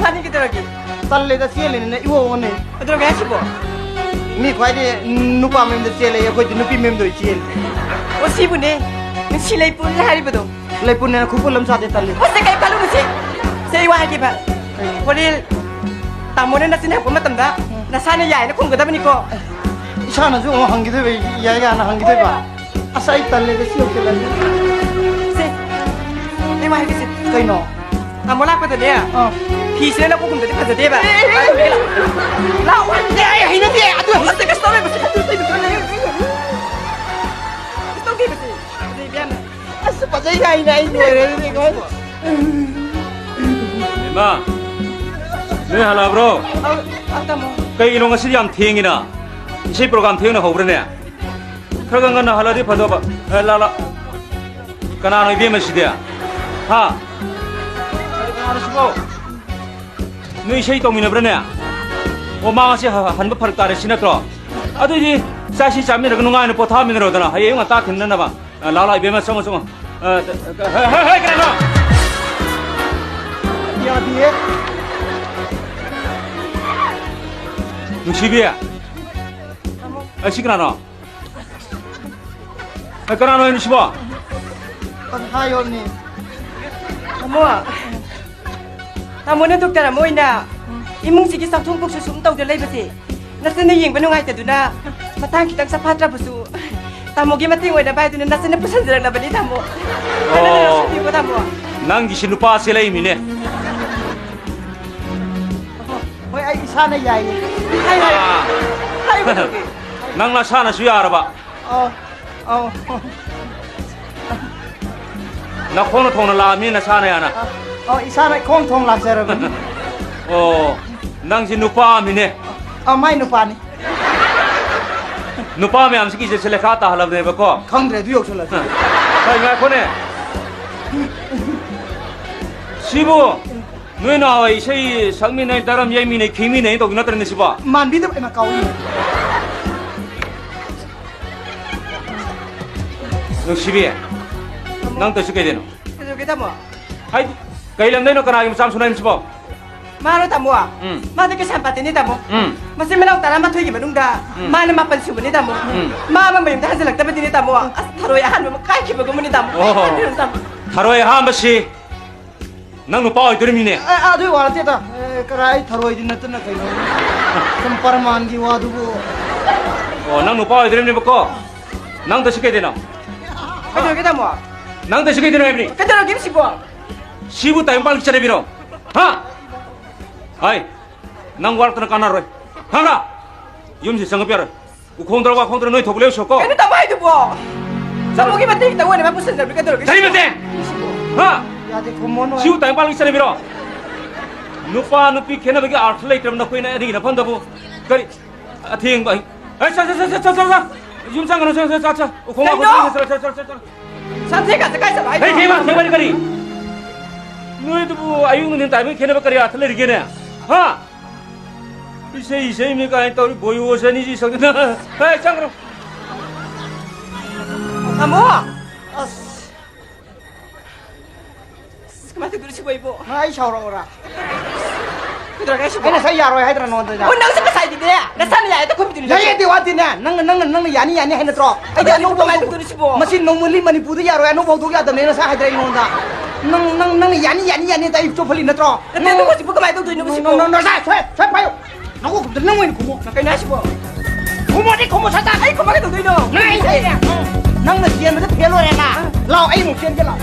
많이 기다려기. 딸래다 셀레네 이거 오네. 들어가 하시고. 미 과이데 누파 멤도 셀레 여기 누피 멤도 셀. 오시부네. 실레 뿐 하리부도. 레뿐네 쿠불럼 사데 딸래. 어색하게 발로그지. 세이와하기 봐. 우리 tamu는 na sinabi matanda. Nasana yaya na kung ganda ba niko. Sana jo hangide be yaya na hangide ba. Asai tallega siyo kelan. Se. Ni mahal kasi. Kaino. Amula pa tadi ya. Hi sila na kung ganda pa tadi ba. Lawan dia ya hina dia. Aduh, mesti kasi tahu mesti kasi tahu betul ni. Tahu ke mesti. Ni biar. Asu pasal yaya ini ni ko. Ma. 네 할라 브로. Ata mo. Kay inong asili am tingina. Isi program tingna hobrene. Karagan na haladi phado ba. Lala. Kana no ibe masidia. Ha. Kana sibo. No isei tongina brene. O ma si hanba phar tare sinakro. Adu ji sashi chammi rag nunga ne potha min rodana. Haye nga ta thinna na ba. Lala ibe ma songo songo. Hey kana. Ya dia. 누시비야. 아 시그나노. 아 그나노 이리 시바. Hayo ni. Amo. Tamu는 doktor amo ina. Imong sige sa tungkok sa sumtaw de leibati. Nasa na ying banungay ta duna. Matang kitang sa patra busu. Tamo gi mating wala ba duna nasa na pusan dirang na bali tamo. Oh. Tamo. 난 기신루 빠셀라 이미네. Hoy ay sana yaya. Hai ba dogi. 난 나사나 수야 알아봐. 나 코너 통나 라미 나사나야나. Isana kong thong lak sara. 난 진누빠 미네. Mai nupa ni. 누빠 미 암스기 이제 셀레카타 할라브네 버코. Khangre du yok chola. 하이 나 코네. 시부 너희 나와 이세이 상민의 따름 예민의 기민의 또 그나더니 시바. Man bi da na kawi. 너 시비에. 난 또 시게 되노. Dogi tamo. 하이 kailan na kana yung samsung na siba. Maro tamo. Mado ke sampati ni tamo. Masih menang tara mathoy gi manungda. Mana mapan subu ni tamo. Mama mayum da hasalak tabati ni tamo. As tharo ya han kai ki bago ni tamo. 타로에 한 번씩 난 오빠 들으미네. Adu wala teta. Karai tharoi din na tana kaino. Samparman gi wadu bo. 난 오빠 들으미네 버거. 난 더시게 되나. Dogi tamo. 난 더시게 되나 이브니. Kadaro gim sibo. 시부 타임 빨리 차려 비로. 하. 아이. 난 와르트나 까나로. 하나. юм시 성급여라. 콩들과 콩들 너희 도굴려 쇼고. Ano tamo ay dubo. Tamo gi mati tawo ni mapusan sa kadaro. 자리면대. 하. Ya de kumono. 시부 타임 빨리 차려 비로. 누파 누피 케나베기 아틀레이트럼 넣고 있나 어디나 판다부. 그리 아팅 바. 자. юм상으로 자. 공하고 자. Santai ka sakay sa bahay. Hey, tema, kari. 너희도 뭐 아유는 낸 다음에 걔네 bakari 아틀레이트게네. 하. 이세 미가 또 우리 보이오선이지 성나. 에이, 장그럼. Amo. Kamati dulu si Boybo. Hai shaura ora. Kadaro ka sibo. Ena sai yaro hai dra no da. Unang sa kasay di dia. Nasaan ya ito kumiti Ya ye de wati na. Nang yani hai na tro. Ay di ano kamay dulu si Bo. Masin no muli manipuri yaro ano bodo ya da ne na sa hai dra no da. Nang yani da ip chopali na tro. Nandito ko si Bo kamay dulu si Bo. No sa payo. Naku nang wen kumo. Nakay na si Bo. Kumo di kumo sa ta. Ay kumaki dulu ino. Nai nang na sian ma da phelo re na. Lao ai mo sian ke lao.